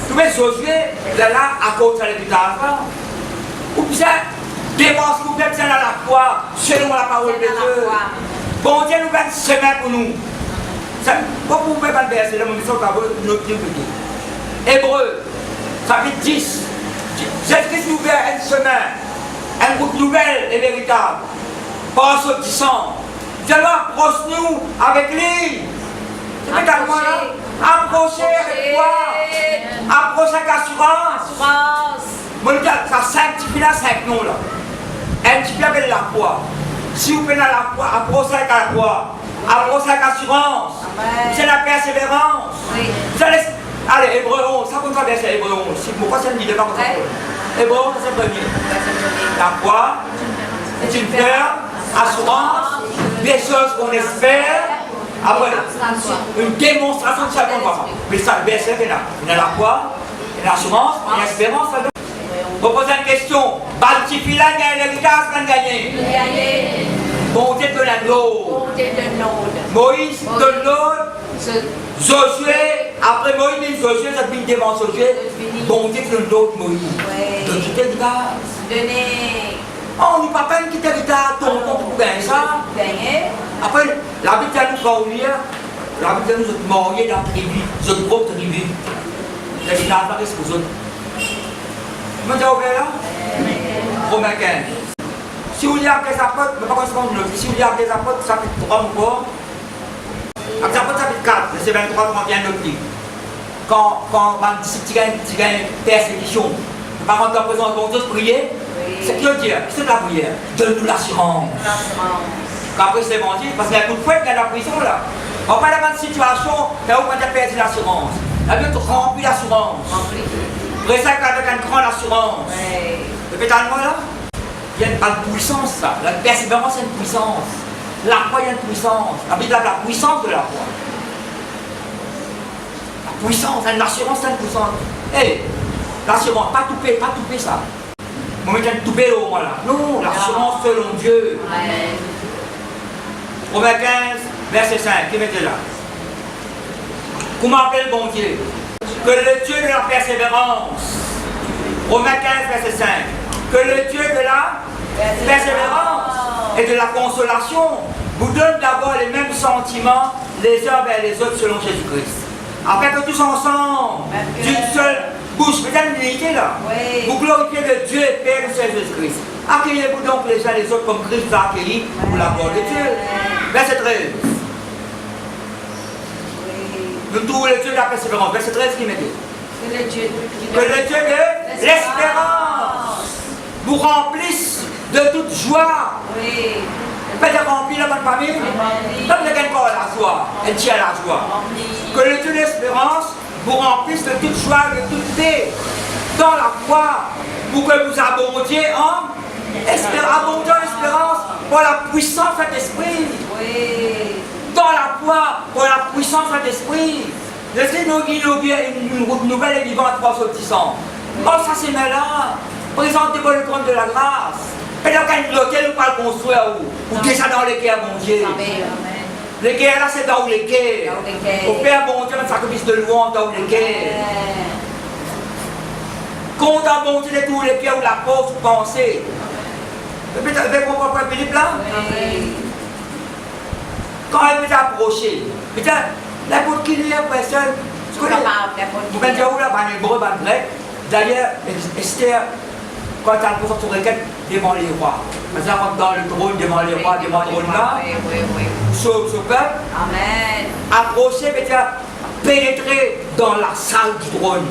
A: Tu mets Josué, là, à cause de l'héritage. Ou bien, dépense nous faites bien à la foi, selon la parole de Dieu. Bon Dieu nous fait un chemin pour nous. Vous pouvez pas le verser, là, mais ça va notre Dieu. Hébreu, chapitre 10. Jésus-Christ nous ouvert un chemin, une route nouvelle et véritable. Par ce petit sang. Dieu approche-nous avec lui. C'est pas tellement là. Approchez avec quoi? Approchez avec assurance. Mon Dieu, ça sanctifie là 5 noms là. Un petit peu avec la foi. Si vous venez à la foi, approchez avec la foi. Approchez avec assurance. C'est la persévérance. Vous allez. Allez, Hébreu 11, ça compte pas bien, c'est Hébreu 11. Pourquoi ça ne dit pas comme ça? Hébreu 11, c'est le premier. La foi est une ferme assurance des choses qu'on espère. Après, une démonstration de ça qu'on va. Mais ça, le verset est là. Il y a la foi l'assurance, l'espérance. On pose une question. Baltifi là, gagne le gaz, va gagner. Bon Dieu de la l'eau. Moïse de l'eau. Josué, après Moïse, Josué, ça finit devant Josué. Bon Dieu de l'eau, Moïse. De quitter le gaz. Oh, nous papa qui t'a dit ton pour gagner ça. Après, la Bible nous va ouvrir. La Bible nous a marié dans la tribu, notre propre tribu. Il a dit là, qu'est-ce que vous autres? Vous m'avez ouvert là? Romains 15. Si vous lisez des apôtres, mais pas comme si vous lisez des apôtres, ça fait 3 mois. Les apôtres, ça fait 4, c'est 23 qu'on vient de dire. Quand un disciple gagne persécution, par contre, en présence de bon Dieu, prier, c'est ce qu'il veut dire. Qu'est-ce que la prière? Donne-nous l'assurance. Après, c'est bon Dieu, parce qu'il y a beaucoup de fois qu'il y a la prison là. On parle de situation, mais on peut perdu l'assurance. La Bible remplit l'assurance. Après ça, avec une grande assurance. Le pétalement là, il y a une puissance ça. La persévérance, c'est une puissance. La foi, il y a une puissance. La Bible a la puissance de la foi. La puissance, l'assurance, c'est une puissance. Hé, l'assurance, pas tout ça. Moi, je vais tout payer au moins là. Non, l'assurance selon Dieu. Romains 15, verset 5, qui mettez là? Comment appelle bon Dieu? Que le Dieu de la persévérance, Romains 15, verset 5, que le Dieu de la persévérance et de la consolation vous donne d'abord les mêmes sentiments les uns vers les autres selon Jésus-Christ. Après que tous ensemble, d'une seule bouche, peut-être une unité là, vous glorifiez le Dieu et Père de Jésus-Christ. Accueillez-vous donc les uns les autres comme Christ a accueilli pour la gloire de Dieu. Verset 13. Nous trouvons le Dieu de la persévérance. Verset 13 qui met dit. Que le Dieu de l'espérance vous remplisse de toute joie. Pas de remplir la bonne famille. Pas de gagner encore la joie. Elle tient la joie. Que le Dieu de l'espérance vous remplisse de toute joie, de toute paix dans la foi, pour que vous abondiez en abondant l'espérance pour la puissance de l'esprit. Dans la foi, pour la puissance de l'esprit. Laissez-nous une nouvelle et vivante foi sortissante. Oh, ça c'est là. Présentez-vous le trône de la grâce. Et donc, quand l'hôtel, on va le construire ou déjà dans les guerres, mon Dieu. Les guerres là, c'est dans les guerres. Au Père, bon Dieu, un sacrifice de louange dans les guerres. Compte à bon Dieu de tous les pieds ou la force ou pensée. Avec mon propre Philippe là, quand elle m'est approchée, n'importe qui est personne, vous pouvez dire où là, dans l'hébreu, dans le grec, d'ailleurs, Esther, quand elle pose son requête devant les rois, parce qu'elle rentre dans le trône, devant les rois, devant le trône là, sauve ce peuple, approcher, pénétrer dans la salle du trône.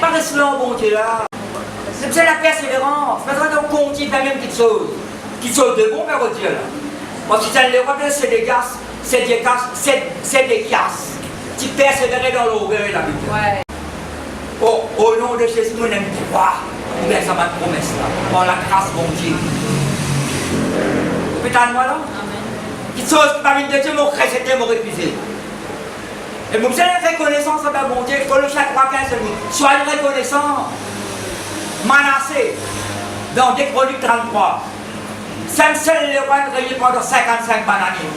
A: Pas de cela, bon Dieu là. C'est la persévérance. Maintenant, on continue la même petite chose. Qui chose de bon, mais Dieu là. Parce que les rois, c'est des gaz, c'est des casses. Tu persévérer dans l'orgueil, la Bible. Au nom de Jésus, nous n'aimons pas. Nous laissons ma promesse là. Par la grâce, mon Dieu. Putain, moi là. Petite chose qui m'a mis de Dieu, mon chrétien m'a refusé. Et vous avez reconnaissance à mon Dieu. Colossiens 3:15, soyez reconnaissants. Manassé, dans Décronik 33, Samson le roi régné pendant 55 années.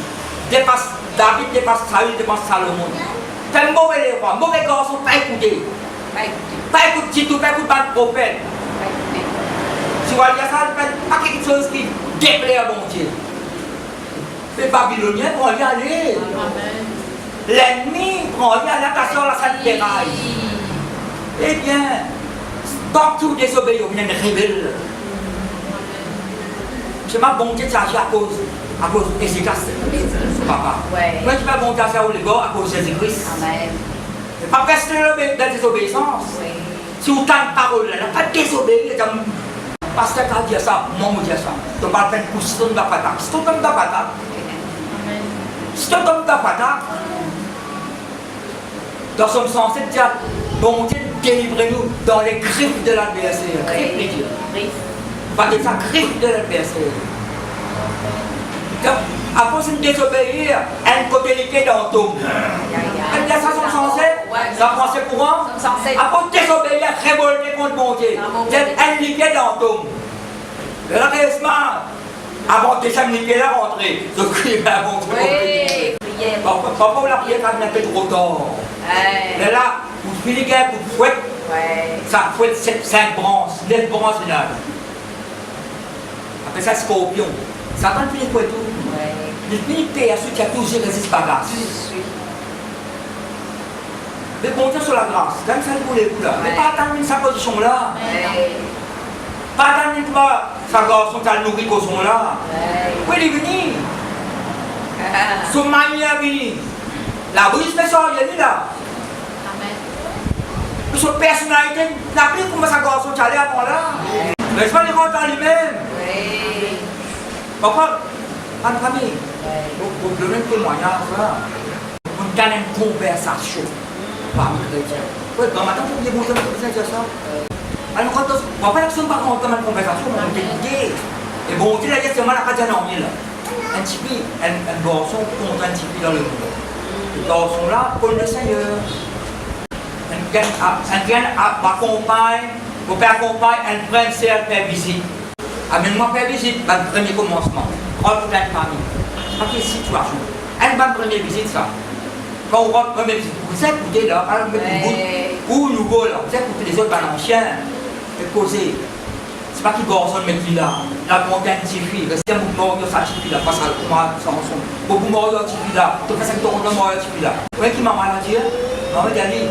A: David dépasse Saül, dépasse Salomon. C'est un mauvais roi, mauvais garçon, pas écouté. Pas écouté Tito, pas écouté le prophète. Tu vois, il y a ça, pas quelque chose qui déplaît à mon Dieu. Les Babyloniens vont y aller. L'ennemi prend y aller à la sur la sainte terraille. Eh bien, partout désobéir, on vient de rebelle. C'est ma bonté de s'agir à cause d'Ézéchias, papa. Moi, tu m'as bonté à ça au Légo à cause de Jésus-Christ. C'est pas rester dans la désobéissance. Si vous avez une parole, pas de désobéir. Parce que tu as dit ça, moi, je dis ça. Tu ne parles pas de couche, tu ne vas pas d'attaque. Si tu tombes d'attaque, si tu tombes d'attaque, dans son sens, c'est dire, bon Dieu, délivrez-nous dans les griffes de l'adversaire. Griffes, les dieux. Pas de ça, griffes de l'adversaire. À force de désobéir, elle peut déliquer dans ton. Elle dit ça son sens, Ça pensait courant. Après, désobéir, révolter contre mon Dieu. Elle niquait dans le tombe. Le reste, avant déjà me niquer là, rentrer. Donc, il m'a montré. Papa, on l'a prié quand il a fait trop tard. Mais là, vous filez gars, vous fouettez. Ça fouette 5 branches, 9 branches là. Après ça, scorpion. Satan finit quoi tout? Il finit de payer à ceux qui ont toujours résisté par grâce. Mais comptez sur la grâce. Comme ça, vous voulez vous là. Mais pas attendre sa position là. Pas attendre que sa garçon t'a nourri qu'on sont là. Oui, il est venu. Son mari est venu. La brise fait ça, il est venu là. Son personnalité n'a plus comment sa garçon t'allait avant là. Mais je vais les rentrer en lui-même. Pourquoi? Pas de famille. Donc, le même témoignage là. On a une conversation. Parmi les chrétiens. Oui, dans ma tante, vous dites bonjour, vous dire ça. Alors, quand on va pas l'action par contre dans une conversation, on va écouter. Et bon, on dit la question, on n'a pas dit un normal. Un petit peu, un garçon contre un petit peu dans le monde. Le garçon là, pour le Seigneur. Un gain m'accompagne, mon père accompagne, un frère faire visite. Amène-moi faire visite, le premier commencement. Rentre dans la famille. C'est pas quelle situation. Elle va première visite, ça. Quand on rentre première visite, vous écoutez là, ou nouveau là, vous écoutez les autres anciens, et causer. C'est pas qui garçon mais qui là, la montagne de fille, restez un mouvement de sa fille là, parce que comment ça ensemble. Beaucoup mort de fille là, tout ça c'est tout le mort de fille là. Vous voyez qui m'a mal à dire? Maman dit,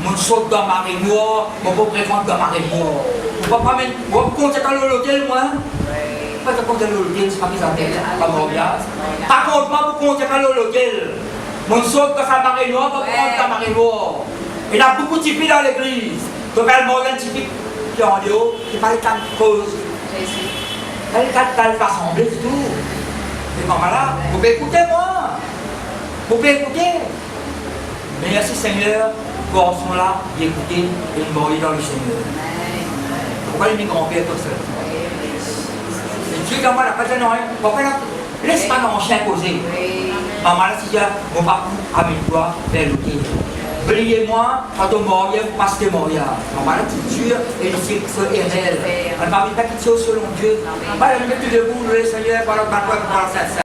A: mon saute dans ma réunion, mon beau préfère dans ma réunion. Vous ne pouvez pas compter dans l'hôtel, moi? Pas de compter dans l'hôtel, c'est pas mis en tête, pas mon bien. Par contre, moi, vous comptez dans l'hôtel. Mon saute dans ma réunion, vous comptez dans ma réunion. Il y a beaucoup de filles dans l'église. Donc, elle m'a dit, qui est en haut, qui n'est pas les cas de cause. Elle est pas semblée du tout. C'est pas malade. Vous pouvez écouter, moi. Vous pouvez écouter. Mais merci Seigneur, garçon là, d'écouter et de mourir dans le Seigneur. Pourquoi les grands-pères comme ça? Dieu dans moi n'a pas dit non, pourquoi là? Laisse pas mon chien causer. Maman là, si mon papa avec toi, vers le Dieu. Oubliez-moi, quand on mourit, vous passez mourir. Maman là, tu dures et le ciel est réel. Elle ne va pas quitter selon Dieu. Pas le mettre debout, le Seigneur, voilà, ça.